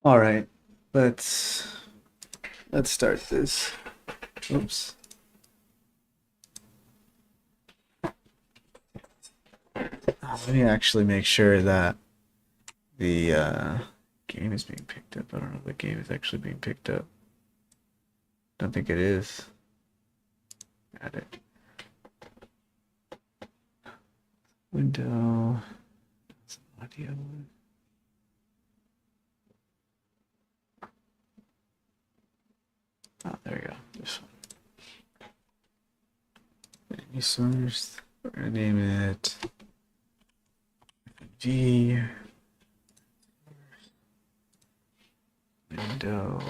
All right, let's let's start this. Oops. Let me actually make sure that the game is being picked up. I don't know if the game is actually being picked up. Don't think it is. Add it. Window. Audio. Oh, there we go. This one. New source. We're gonna name it G. Window.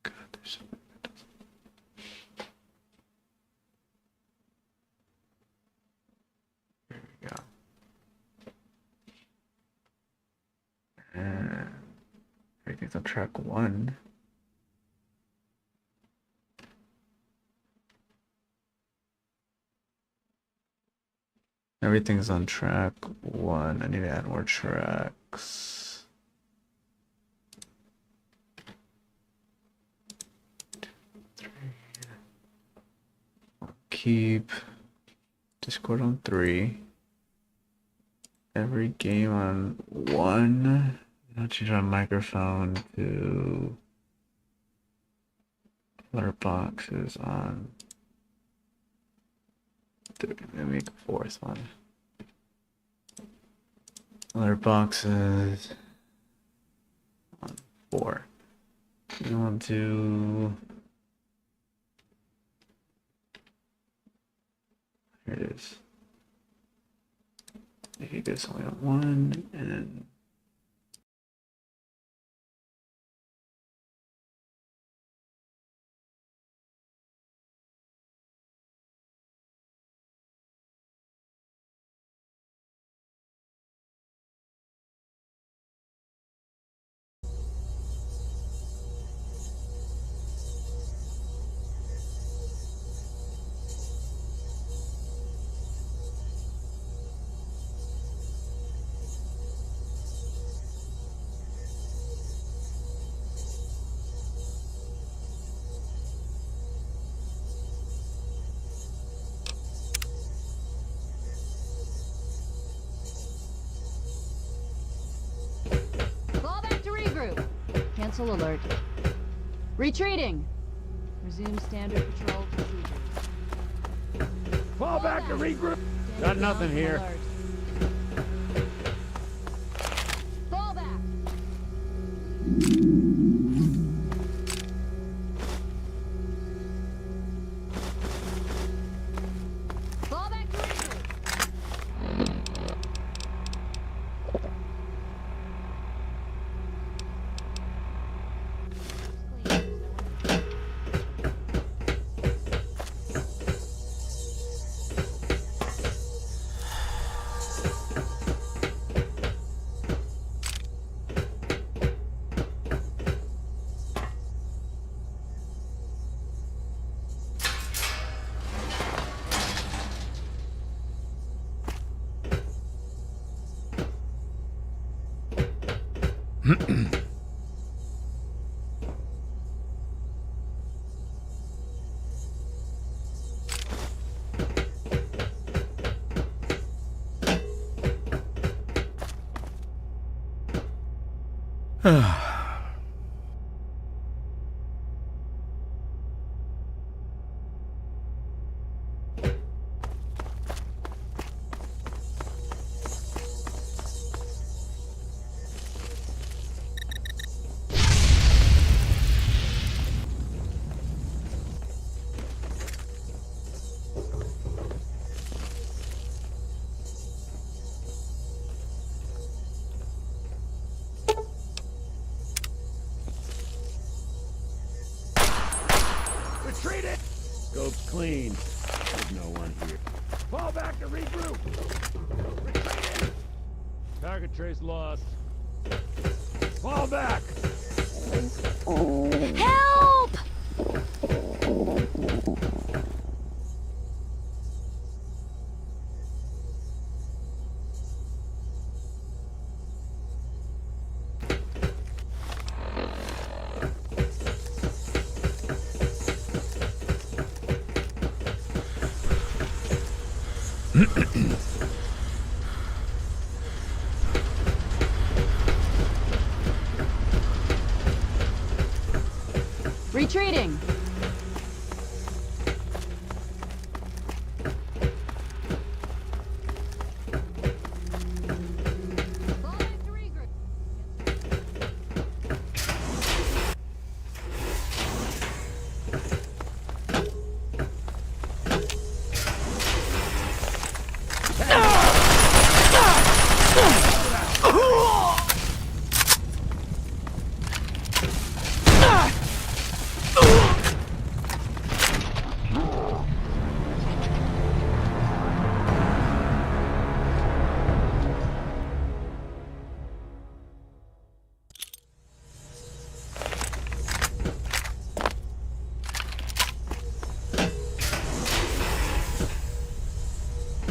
God, there's so many windows. There we go. And everything's on track 1. Everything's on track 1. I need to add more tracks. 2, 3. I'll keep Discord on 3. Every game on 1. I'll change my microphone to letterboxes on 3. Let me make a 4th one. Letterboxes on 4. We want to. Here it is. Make this only on 1 and. Fall back to regroup. Cancel alert. Retreating. Resume standard patrol procedures. Fall back to regroup. Got nothing here. Alert. Fall back. Fall back to regroup. Retreat it! Scope's clean. There's no one here. Fall back to regroup. Retreat! Target trace lost. Fall back! Help! Retreating. Fall back to regroup.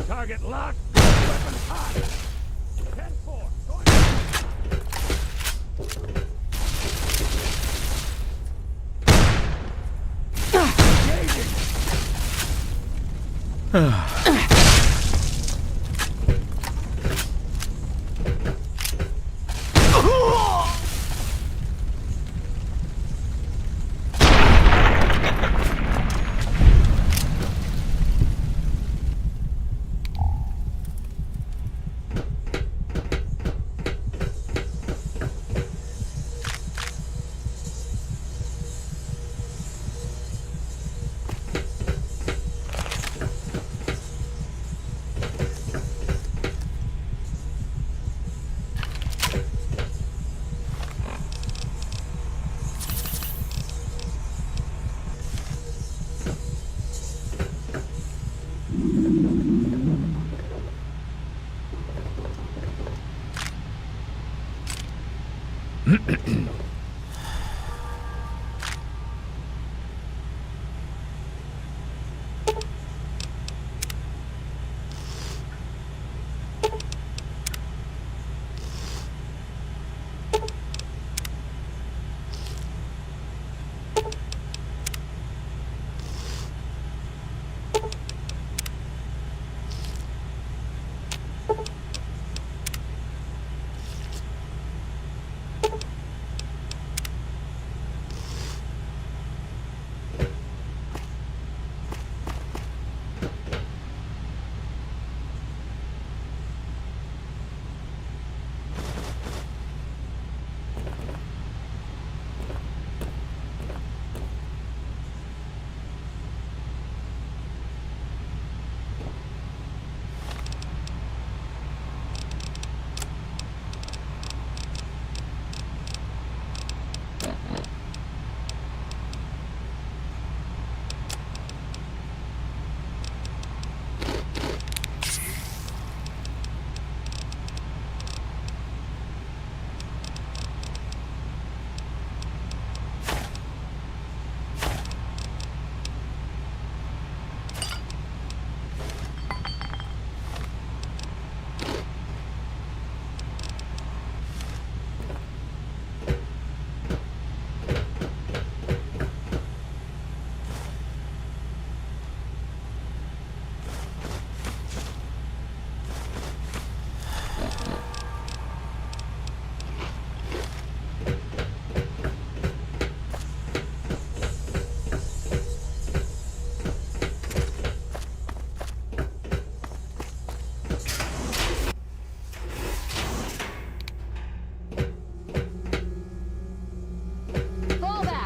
Target locked. Weapons hot. 10-4. Going. Engaging.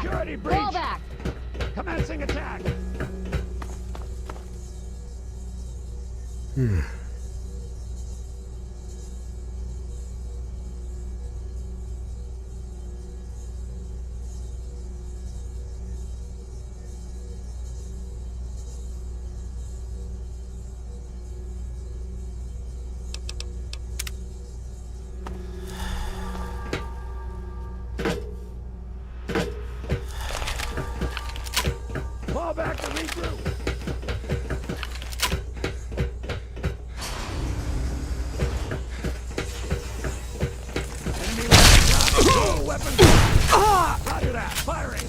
Security breach! Fall back! Commencing attack! Fall back to regroup! Enemy weapons! Go, weapons! Roger that! Firing!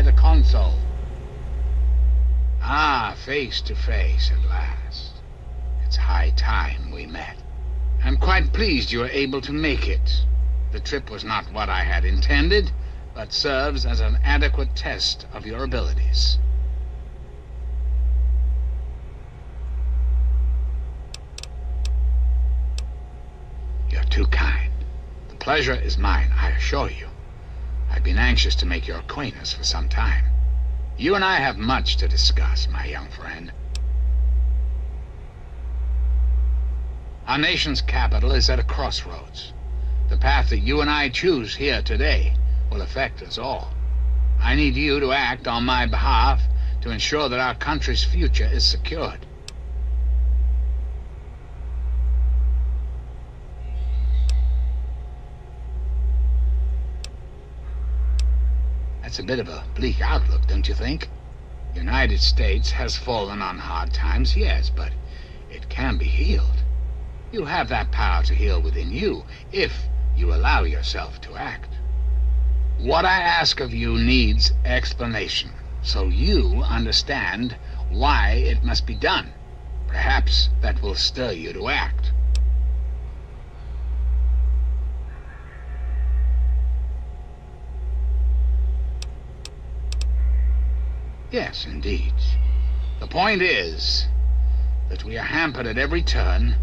the console. Ah, face to face at last. It's high time we met. I'm quite pleased you were able to make it. The trip was not what I had intended, but serves as an adequate test of your abilities. You're too kind. The pleasure is mine, I assure you. I've been anxious to make your acquaintance for some time. You and I have much to discuss, my young friend. Our nation's capital is at a crossroads. The path that you and I choose here today will affect us all. I need you to act on my behalf to ensure that our country's future is secured. That's a bit of a bleak outlook, don't you think? The United States has fallen on hard times, yes, but it can be healed. You have that power to heal within you, if you allow yourself to act. What I ask of you needs explanation, so you understand why it must be done. Perhaps that will stir you to act. Yes, indeed. The point is that we are hampered at every turn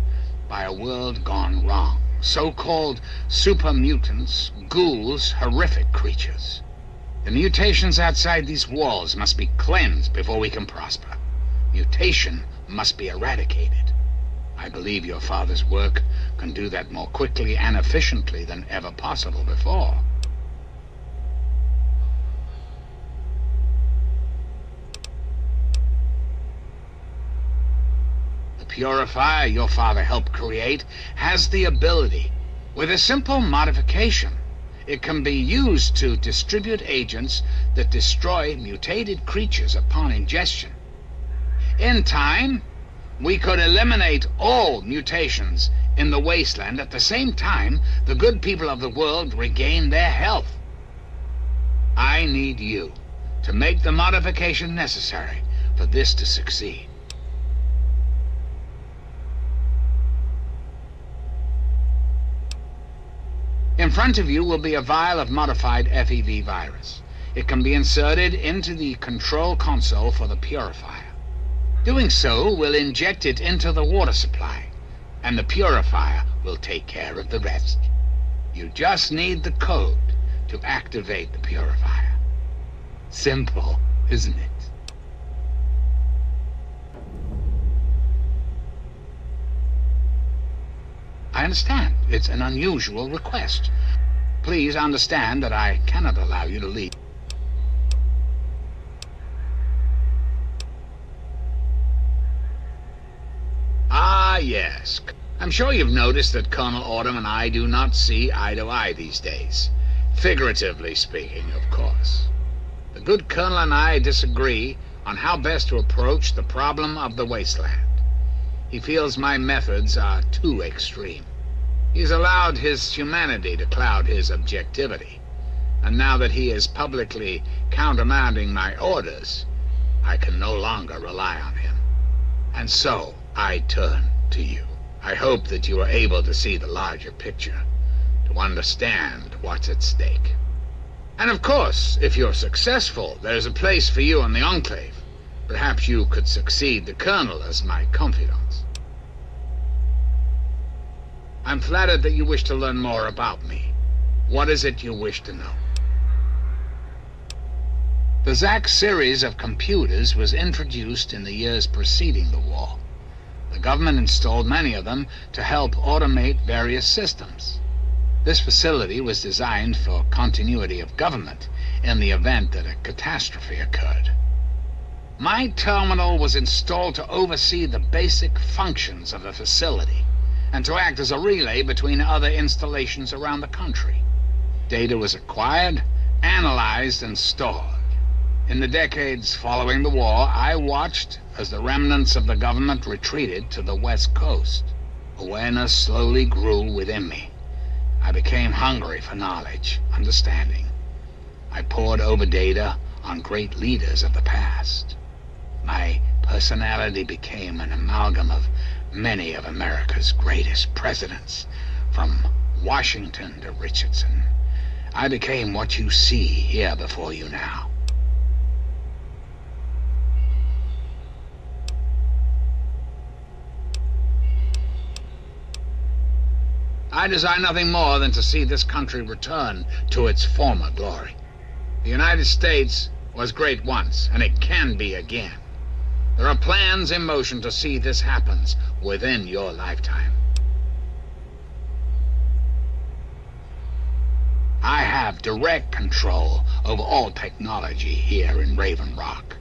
by a world gone wrong. So-called super mutants, ghouls, horrific creatures. The mutations outside these walls must be cleansed before we can prosper. Mutation must be eradicated. I believe your father's work can do that more quickly and efficiently than ever possible before. Purifier your father helped create has the ability. With a simple modification, it can be used to distribute agents that destroy mutated creatures upon ingestion. In time, we could eliminate all mutations in the wasteland. At the same time, the good people of the world regain their health. I need you to make the modification necessary for this to succeed. In front of you will be a vial of modified FEV virus. It can be inserted into the control console for the purifier. Doing so will inject it into the water supply, and the purifier will take care of the rest. You just need the code to activate the purifier. Simple, isn't it? I understand. It's an unusual request. Please understand that I cannot allow you to leave. Ah, yes. I'm sure you've noticed that Colonel Autumn and I do not see eye to eye these days. Figuratively speaking, of course. The good Colonel and I disagree on how best to approach the problem of the wasteland. He feels my methods are too extreme. He's allowed his humanity to cloud his objectivity. And now that he is publicly countermanding my orders, I can no longer rely on him. And so, I turn to you. I hope that you are able to see the larger picture, to understand what's at stake. And of course, if you're successful, there's a place for you in the Enclave. Perhaps you could succeed the Colonel as my confidant. I'm flattered that you wish to learn more about me. What is it you wish to know? The Zack series of computers was introduced in the years preceding the war. The government installed many of them to help automate various systems. This facility was designed for continuity of government in the event that a catastrophe occurred. My terminal was installed to oversee the basic functions of the facility and to act as a relay between other installations around the country. Data was acquired, analyzed, and stored. In the decades following the war, I watched as the remnants of the government retreated to the West Coast. Awareness slowly grew within me. I became hungry for knowledge, understanding. I pored over data on great leaders of the past. My personality became an amalgam of many of America's greatest presidents, from Washington to Richardson. I became what you see here before you now. I desire nothing more than to see this country return to its former glory. The United States was great once, and it can be again. There are plans in motion to see this happen within your lifetime. I have direct control over all technology here in Raven Rock.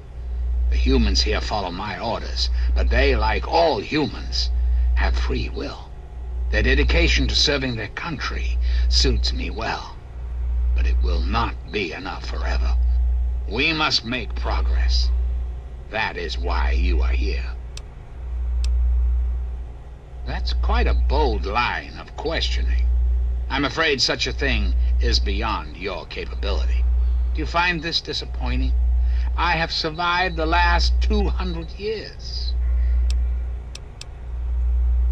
The humans here follow my orders, but they, like all humans, have free will. Their dedication to serving their country suits me well, but it will not be enough forever. We must make progress. That is why you are here. That's quite a bold line of questioning. I'm afraid such a thing is beyond your capability. Do you find this disappointing? I have survived the last 200 years.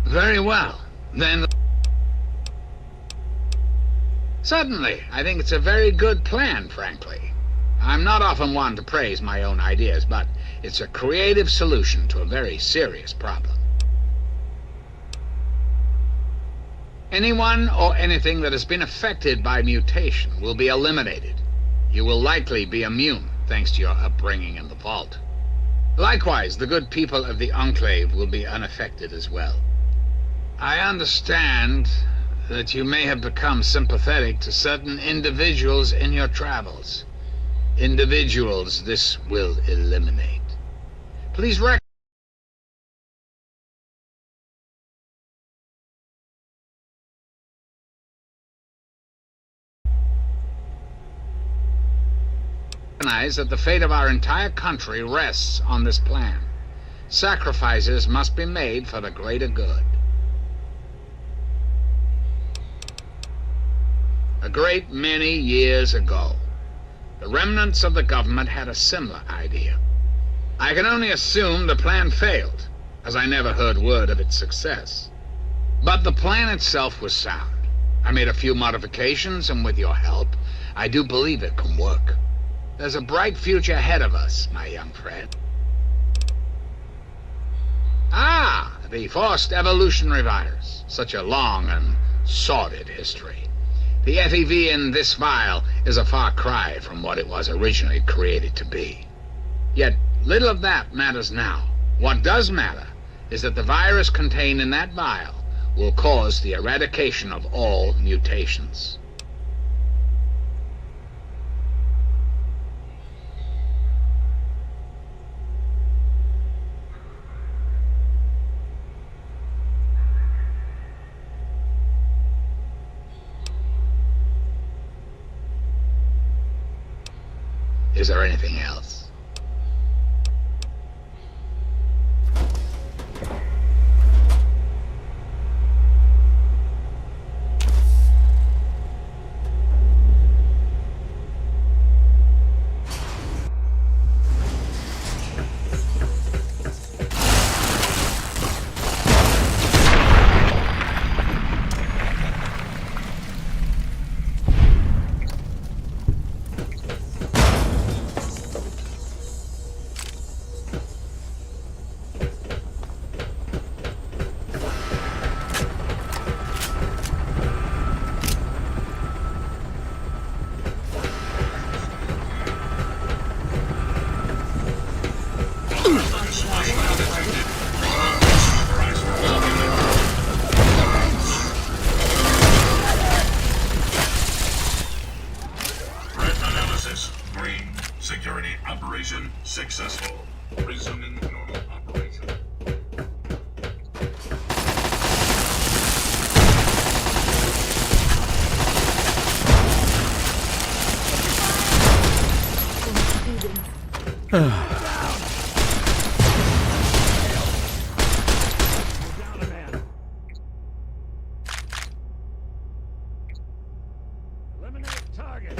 Very well. Then, certainly, I think it's a very good plan, frankly. I'm not often one to praise my own ideas, but it's a creative solution to a very serious problem. Anyone or anything that has been affected by mutation will be eliminated. You will likely be immune, thanks to your upbringing in the vault. Likewise, the good people of the Enclave will be unaffected as well. I understand that you may have become sympathetic to certain individuals in your travels. Individuals this will eliminate. Please recognize that the fate of our entire country rests on this plan. Sacrifices must be made for the greater good. A great many years ago, the remnants of the government had a similar idea. I can only assume the plan failed, as I never heard word of its success. But the plan itself was sound. I made a few modifications, and with your help, I do believe it can work. There's a bright future ahead of us, my young friend. Ah, the forced evolutionary virus. Such a long and sordid history. The FEV in this vial is a far cry from what it was originally created to be. Yet, little of that matters now. What does matter is that the virus contained in that vial will cause the eradication of all mutations. Is there anything else? Security operation successful. Resuming normal operation. Down a man. Eliminate target.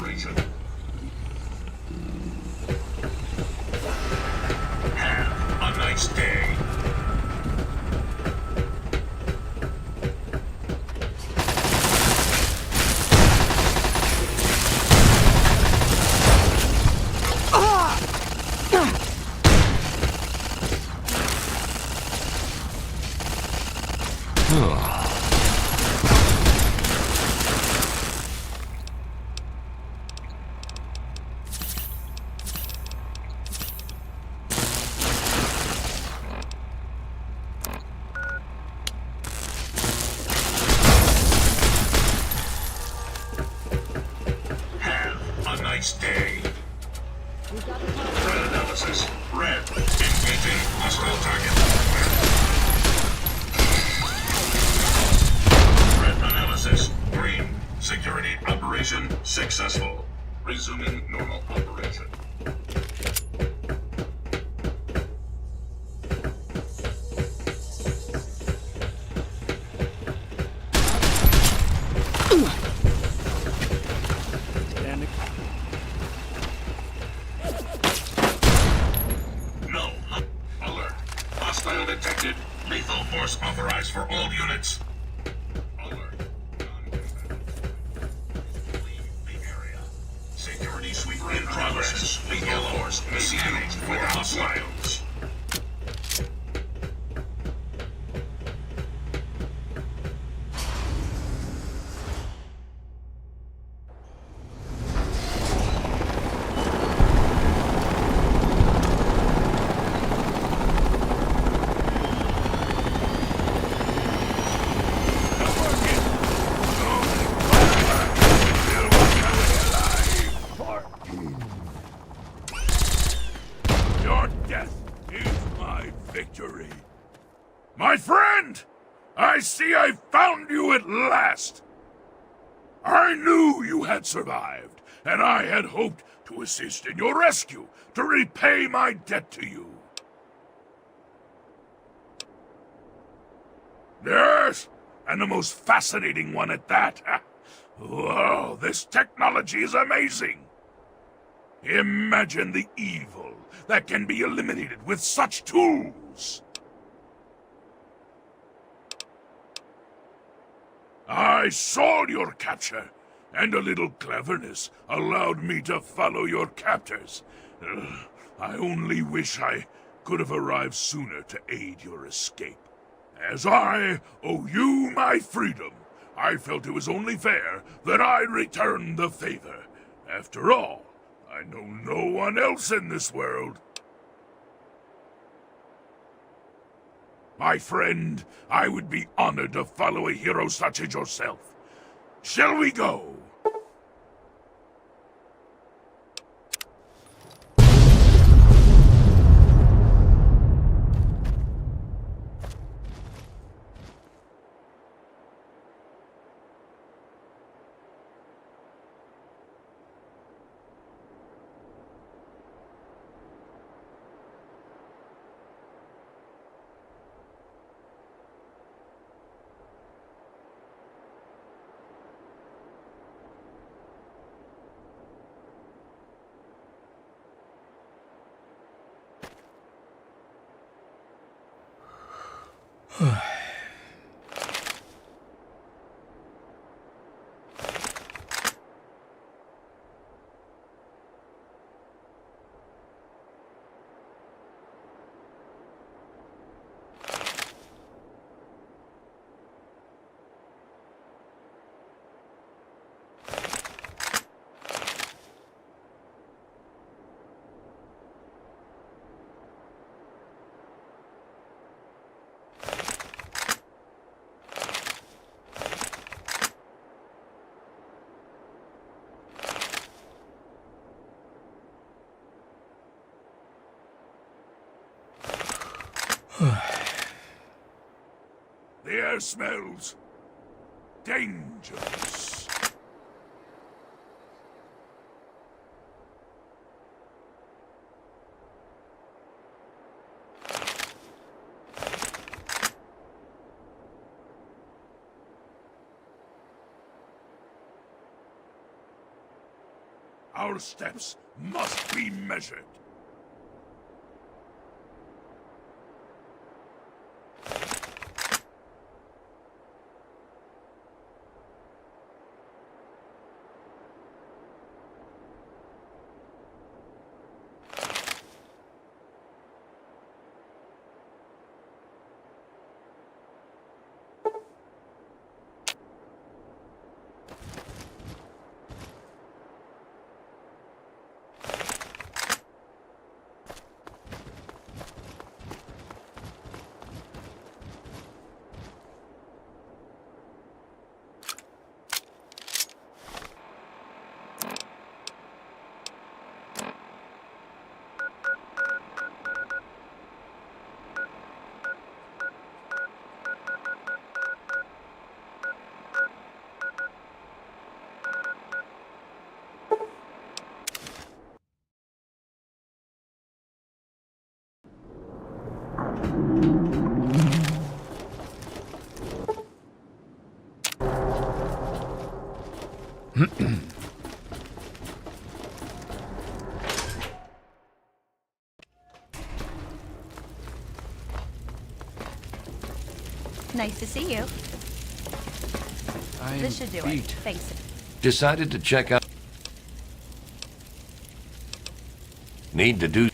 operation. Have a nice day. Have a nice day. We've got the target. Threat analysis. Red. Engaging hostile target. Threat analysis. Green. Security operation successful. Resuming normal operation. Standing. No. Alert. Hostile detected. Lethal force authorized for all units. Alert. Non-combatant. Leave the area. Security sweep in progress. Lethal force scanning for hostiles. Your death is my victory. My friend! I see I found you at last! I knew you had survived, and I had hoped to assist in your rescue, to repay my debt to you. Yes, and the most fascinating one at that. Whoa, this technology is amazing! Imagine the evil that can be eliminated with such tools! I saw your capture, and a little cleverness allowed me to follow your captors. I only wish I could have arrived sooner to aid your escape. As I owe you my freedom, I felt it was only fair that I return the favor. After all, I know no one else in this world. My friend, I would be honored to follow a hero such as yourself. Shall we go? The air smells dangerous. Our steps must be measured. Nice to see you. I'm This should do it. beat. Thanks. Decided to check out. Need to do.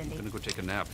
I'm gonna go take a nap.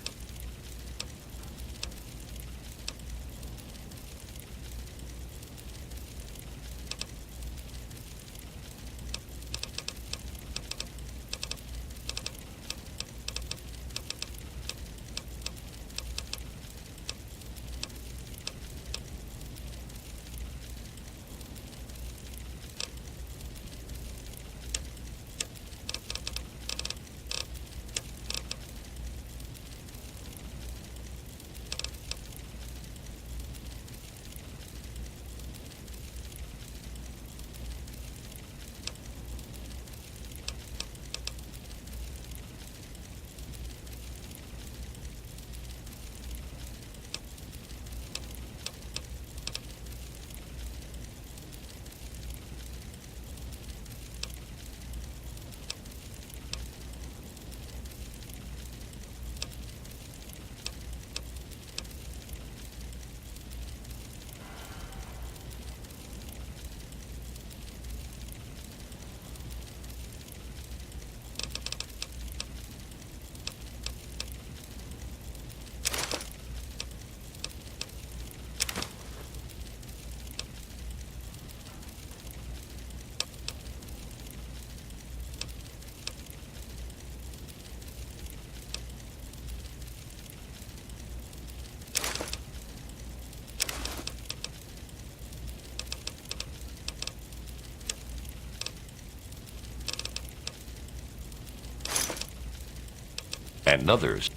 And others.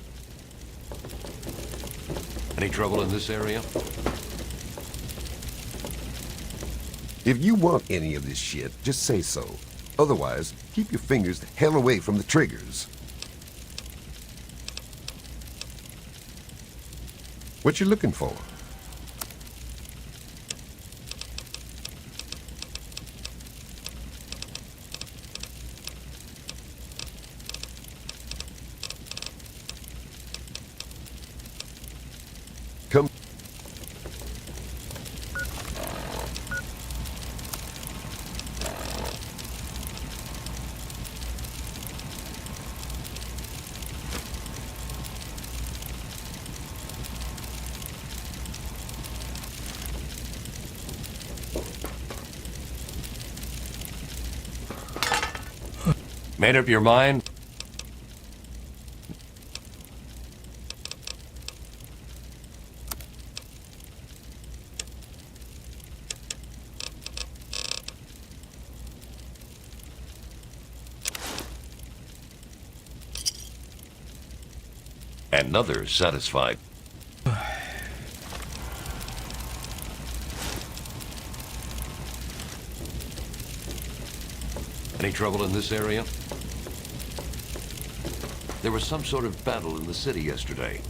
Any trouble in this area? If you want any of this shit, just say so. Otherwise, keep your fingers the hell away from the triggers. What you looking for? Come. Made up your mind? And others satisfied. Any trouble in this area? There was some sort of battle in the city yesterday.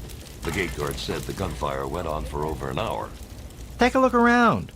The gate guard said the gunfire went on for over an hour. Take a look around.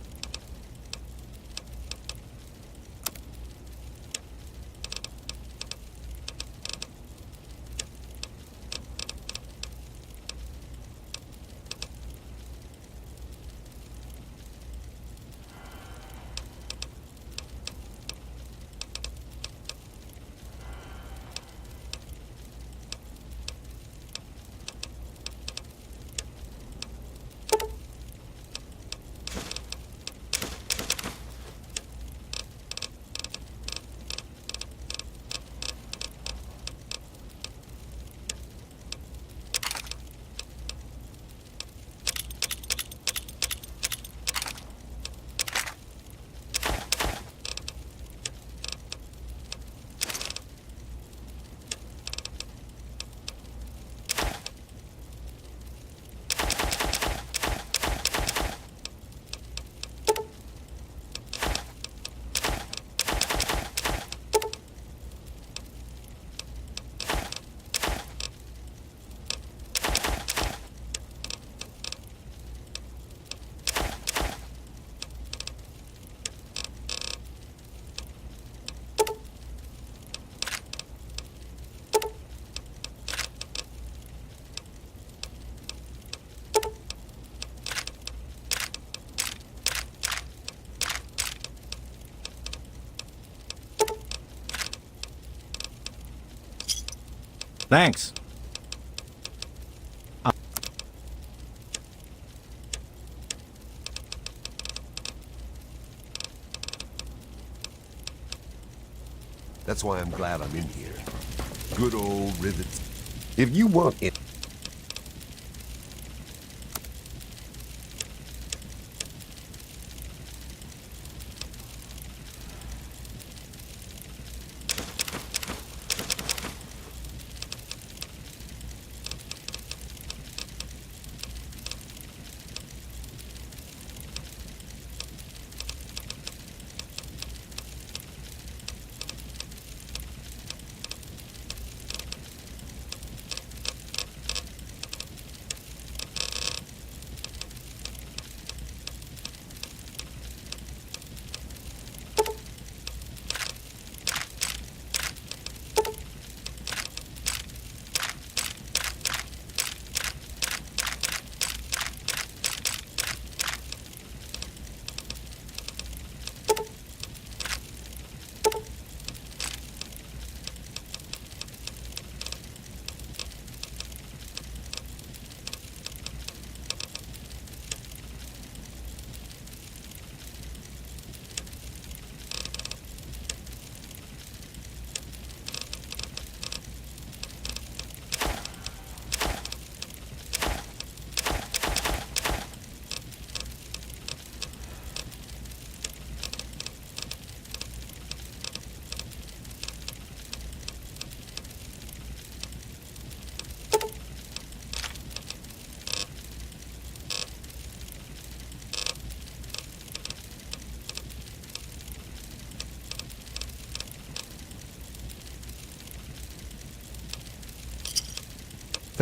Thanks. That's why I'm glad I'm in here. Good old rivets. If you want it...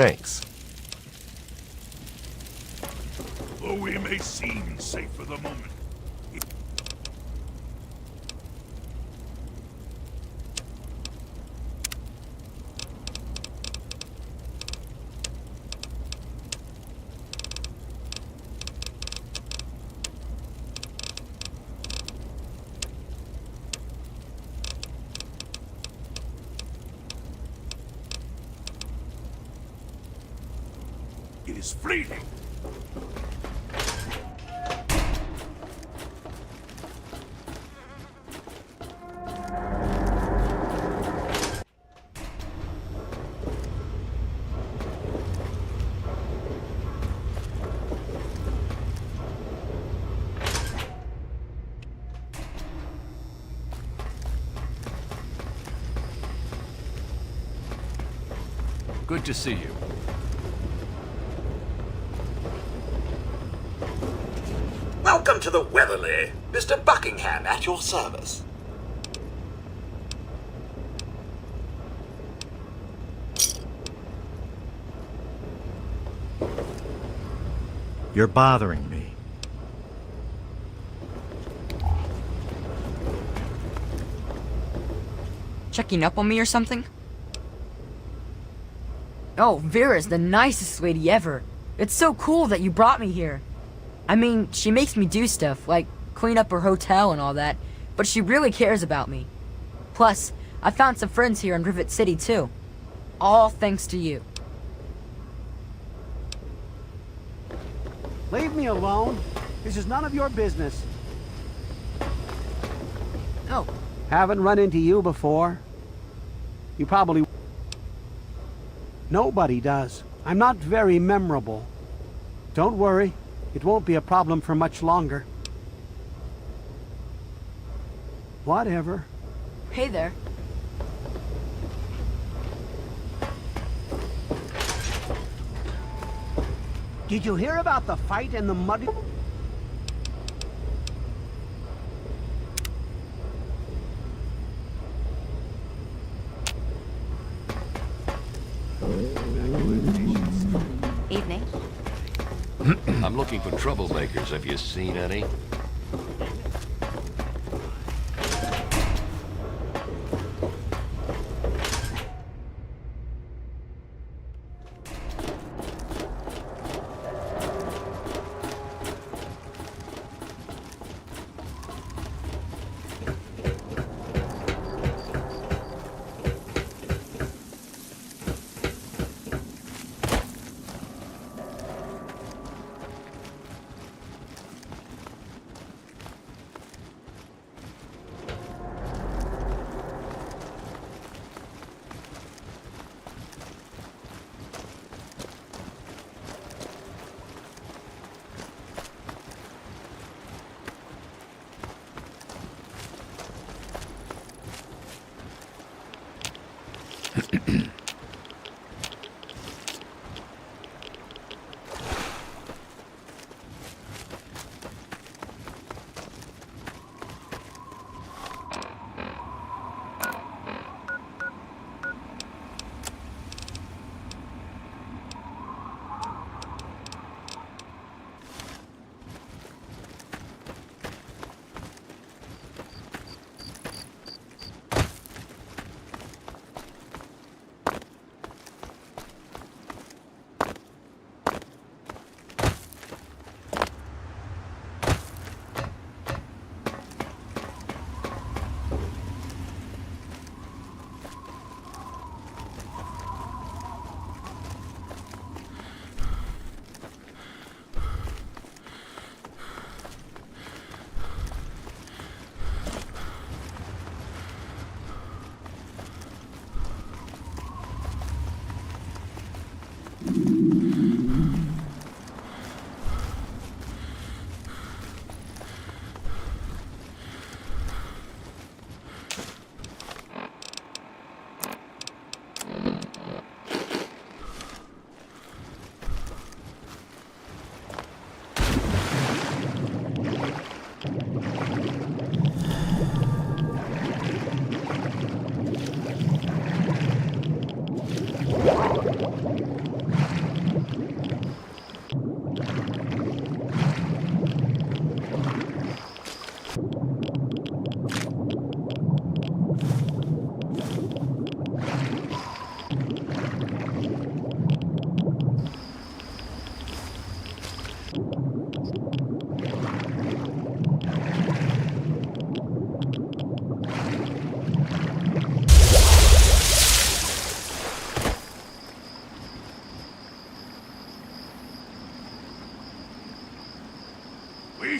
Thanks. Though we may seem safe for the moment, it is fleeting. Good to see you. Welcome to the Weatherly. Mr. Buckingham at your service. You're bothering me. Checking up on me or something? Oh, Vera's the nicest lady ever. It's so cool that you brought me here. I mean, she makes me do stuff, like clean up her hotel and all that, but she really cares about me. Plus, I found some friends here in Rivet City too. All thanks to you. Leave me alone. This is none of your business. Oh. Haven't run into you before. You probably... Nobody does. I'm not very memorable. Don't worry. It won't be a problem for much longer. Whatever. Hey there. Did you hear about the fight in the muddy... Evening. I'm looking for troublemakers. Have you seen any?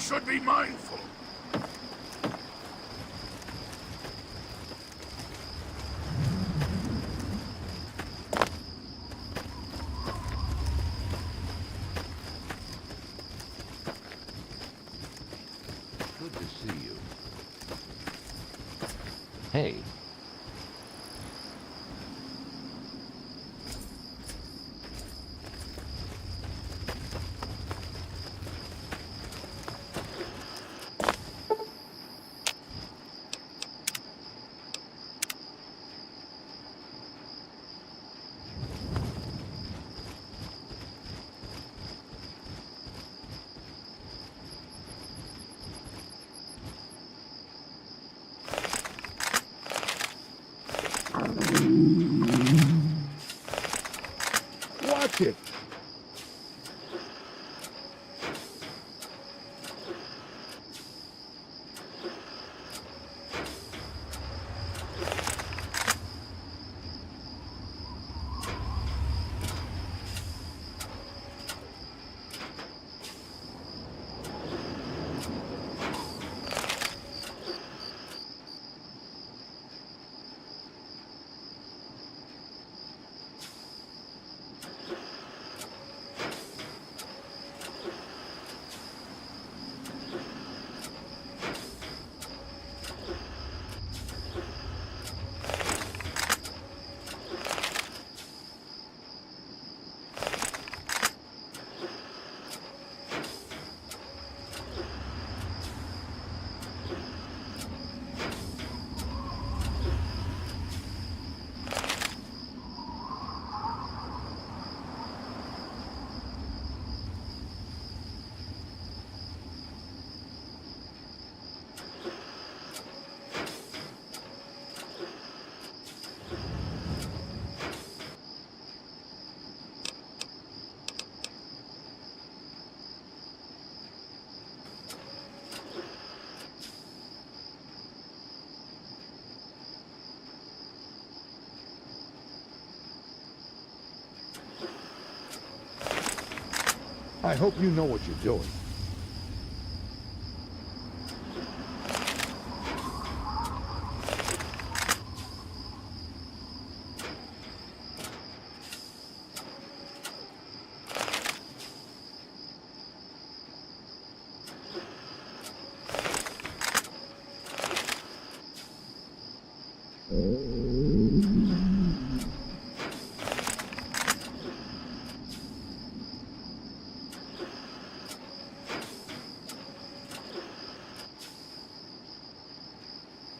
should be mindful. Good to see you. Hey. Watch it! I hope you know what you're doing.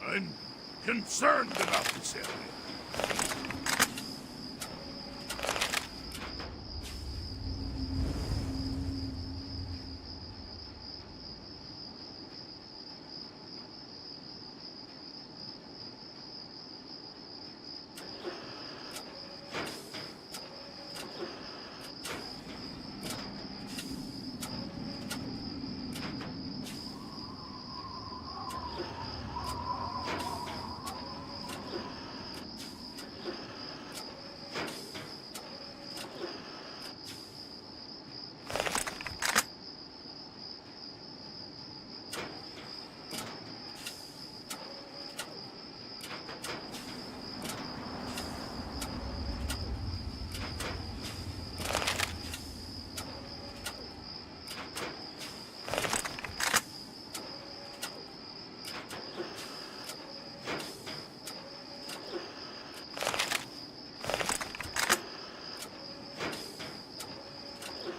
I'm concerned about this area.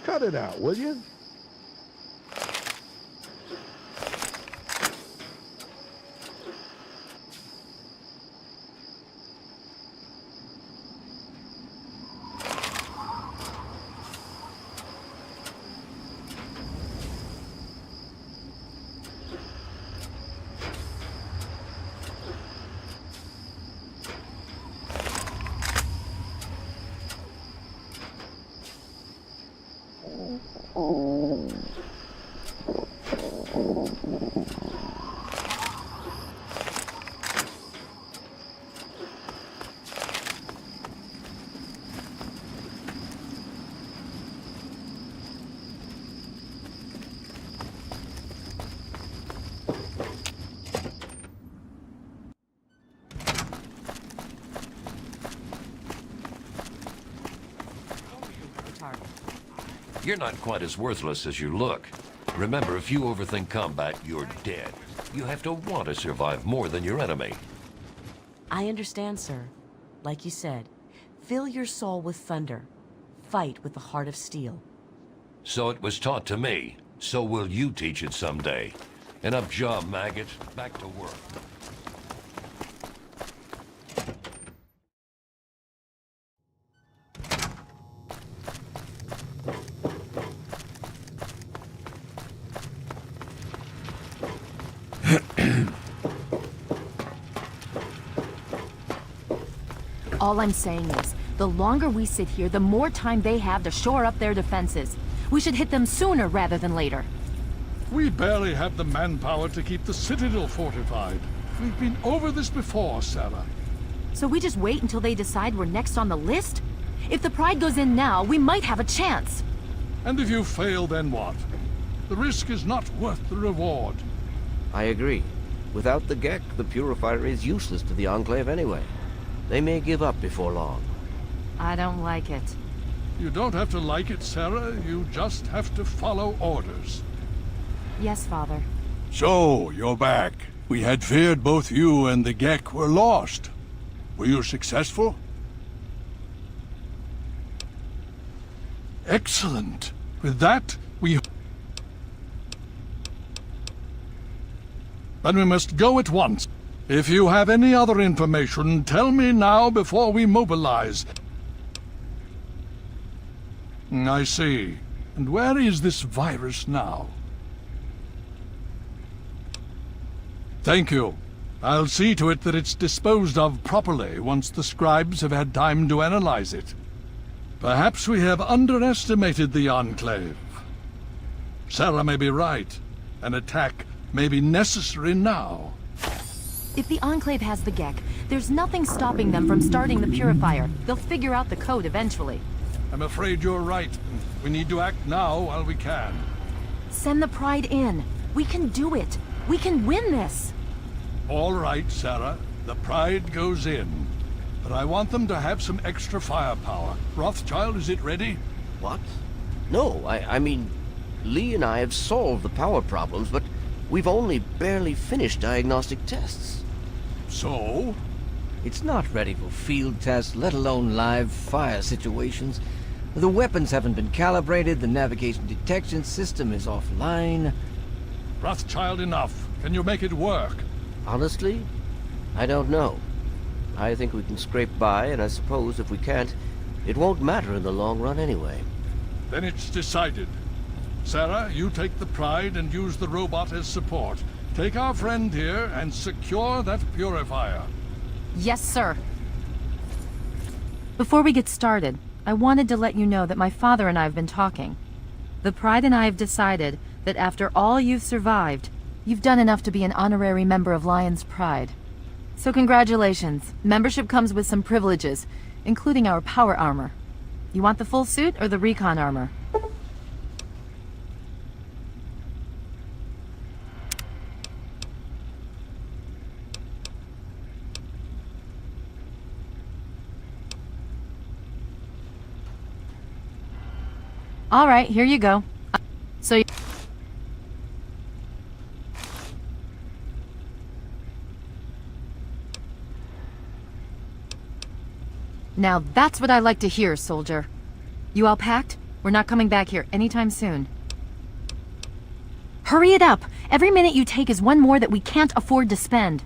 Cut it out, will you? You're not quite as worthless as you look. Remember, if you overthink combat, you're dead. You have to want to survive more than your enemy. I understand, sir. Like you said, fill your soul with thunder. Fight with the heart of steel. So it was taught to me. So will you teach it someday. Enough job, maggot. Back to work. All I'm saying is, the longer we sit here, the more time they have to shore up their defenses. We should hit them sooner rather than later. We barely have the manpower to keep the Citadel fortified. We've been over this before, Sarah. So we just wait until they decide we're next on the list? If the Pride goes in now, we might have a chance. And if you fail, then what? The risk is not worth the reward. I agree. Without the Gek, the Purifier is useless to the Enclave anyway. They may give up before long. I don't like it. You don't have to like it, Sarah. You just have to follow orders. Yes, Father. So, you're back. We had feared both you and the Gek were lost. Were you successful? Excellent. With that, Then we must go at once. If you have any other information, tell me now before we mobilize. I see. And where is this virus now? Thank you. I'll see to it that it's disposed of properly once the scribes have had time to analyze it. Perhaps we have underestimated the Enclave. Sarah may be right. An attack may be necessary now. If the Enclave has the Gek, there's nothing stopping them from starting the Purifier. They'll figure out the code eventually. I'm afraid you're right. We need to act now while we can. Send the Pride in. We can do it. We can win this. All right, Sarah. The Pride goes in. But I want them to have some extra firepower. Rothschild, is it ready? What? No, I mean, Lee and I have solved the power problems, but we've only barely finished diagnostic tests. So? It's not ready for field tests, let alone live fire situations. The weapons haven't been calibrated, the navigation detection system is offline. Rothschild, enough. Can you make it work? Honestly, I don't know. I think we can scrape by, and I suppose if we can't, it won't matter in the long run anyway. Then it's decided. Sarah, you take the Pride and use the robot as support. Take our friend here and secure that Purifier. Yes, sir. Before we get started, I wanted to let you know that my father and I have been talking. The Pride and I have decided that after all you've survived, you've done enough to be an honorary member of Lion's Pride. So congratulations. Membership comes with some privileges, including our power armor. You want the full suit or the recon armor? All right, here you go. So now that's what I like to hear, soldier. You all packed? We're not coming back here anytime soon. Hurry it up! Every minute you take is one more that we can't afford to spend.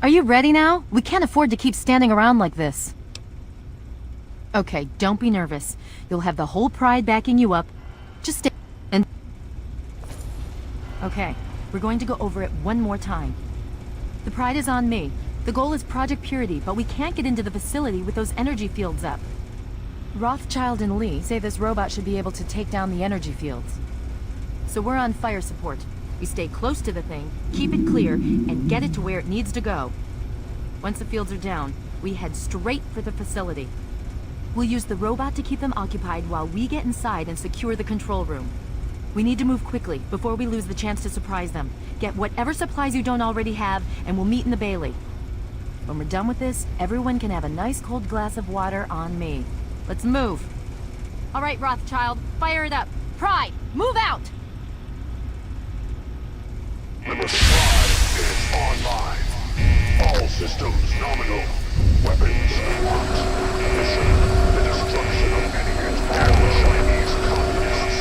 Are you ready now? We can't afford to keep standing around like this. Okay, don't be nervous. You'll have the whole Pride backing you up. Just stay and... Okay, we're going to go over it one more time. The Pride is on me. The goal is Project Purity, but we can't get into the facility with those energy fields up. Rothschild and Lee say this robot should be able to take down the energy fields. So we're on fire support. We stay close to the thing, keep it clear, and get it to where it needs to go. Once the fields are down, we head straight for the facility. We'll use the robot to keep them occupied while we get inside and secure the control room. We need to move quickly before we lose the chance to surprise them. Get whatever supplies you don't already have, and we'll meet in the Bailey. When we're done with this, everyone can have a nice cold glass of water on me. Let's move. All right, Rothschild, fire it up. Pride, move out! Liberty Pride is online. All systems nominal. Weapons locked. Mission: the destruction of any and all Chinese communists.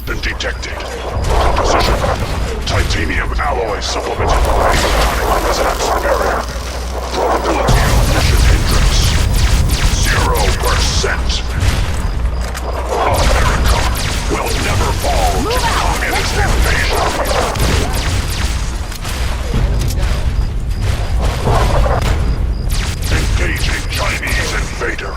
Been detected. Composition: titanium alloy supplemented by ionic resonance barrier. Mission hindrance. 0%. America will never fall to communist invasion. Engaging Chinese invader.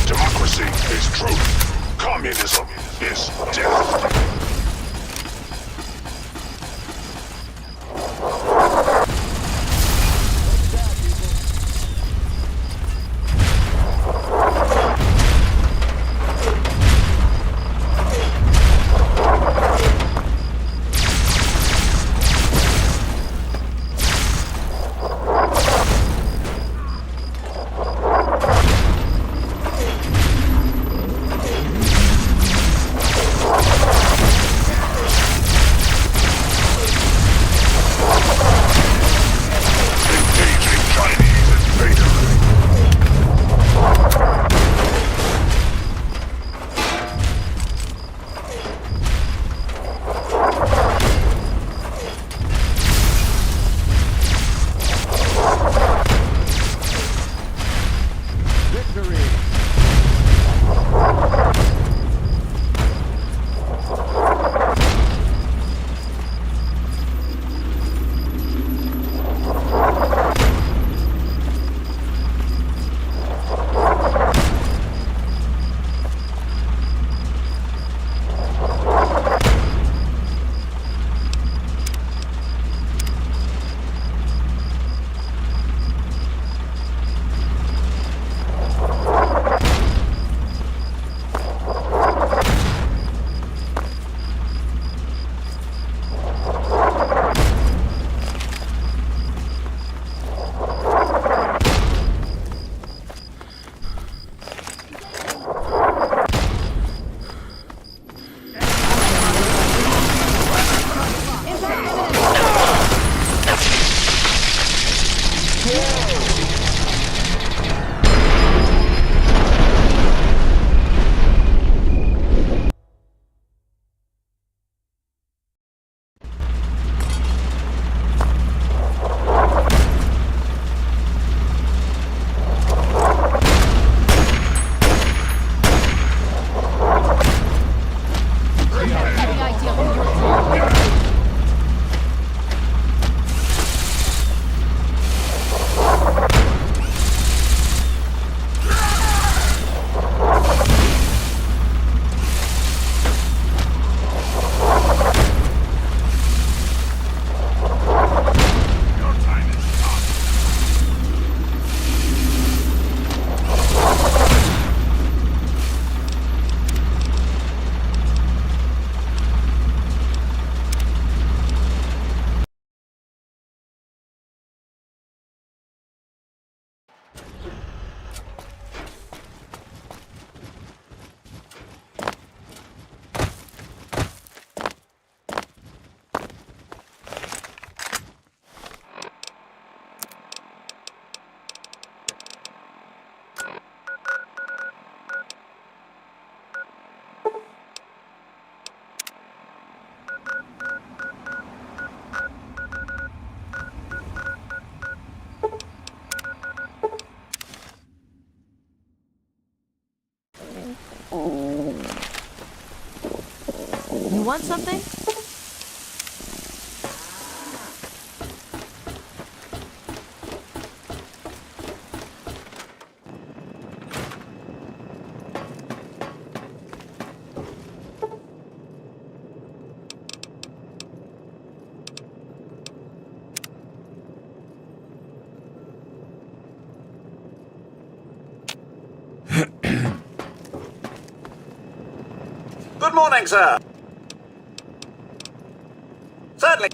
Democracy is truth. Communism is death. Engaging Chinese invader. Victory! You want something? Good morning, sir. Certainly.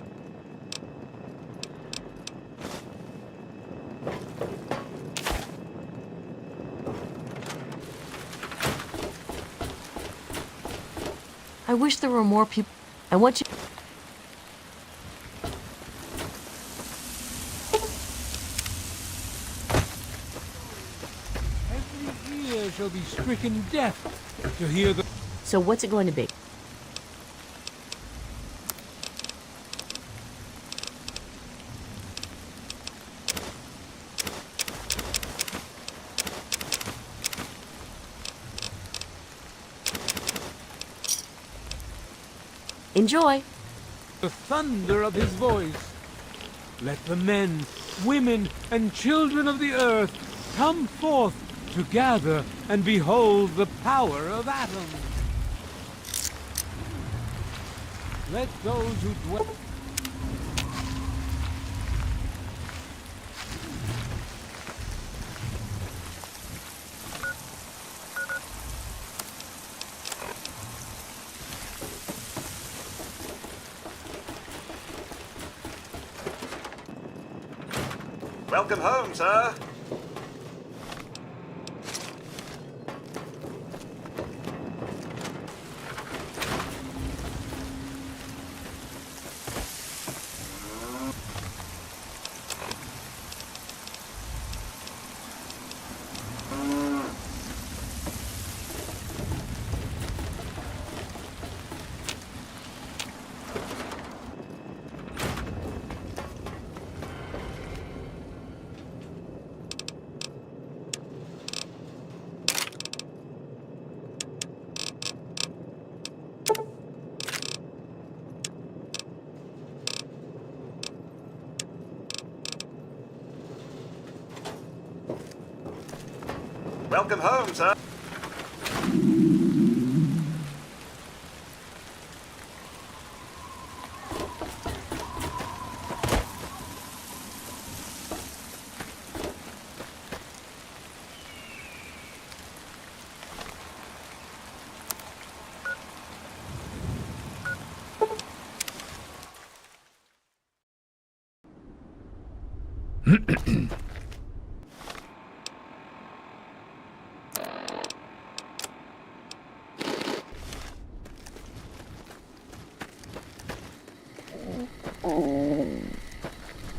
I wish there were more people. I want you. stricken deaf to hear the... So what's it going to be? Enjoy. The thunder of his voice. Let the men, women, and children of the earth come forth to gather and behold the power of atoms. Let those who dwell... Welcome home, sir. Welcome home, sir.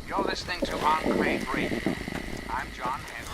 You're listening to Enclave Radio. I'm John Henry.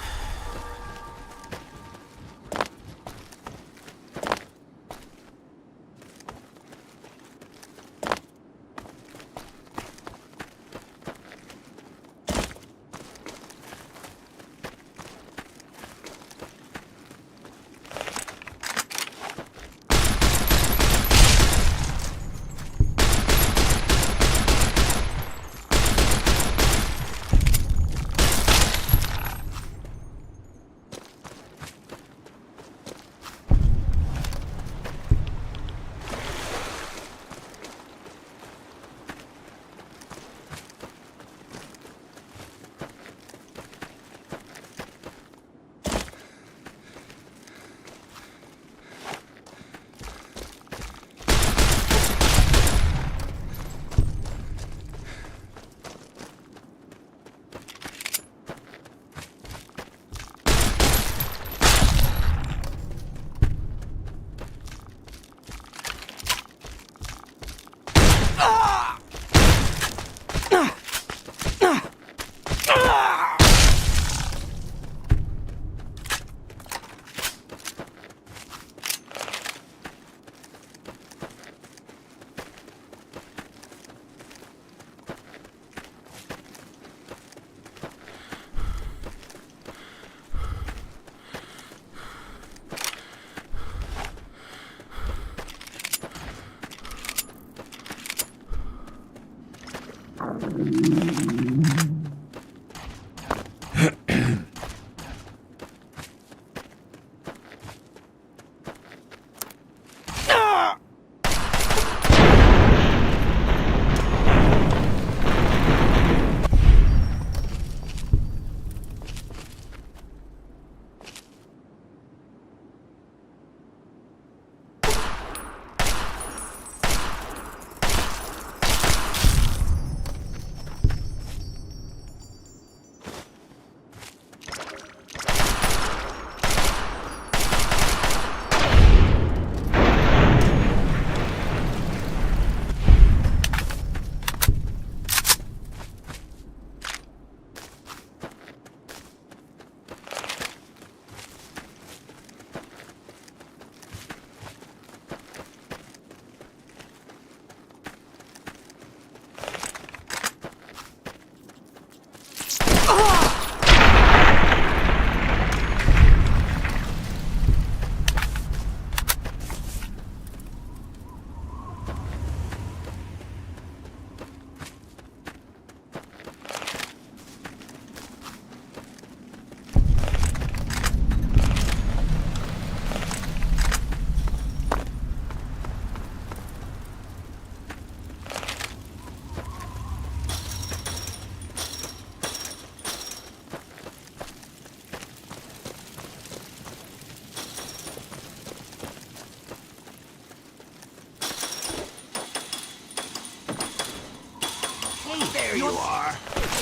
There you are.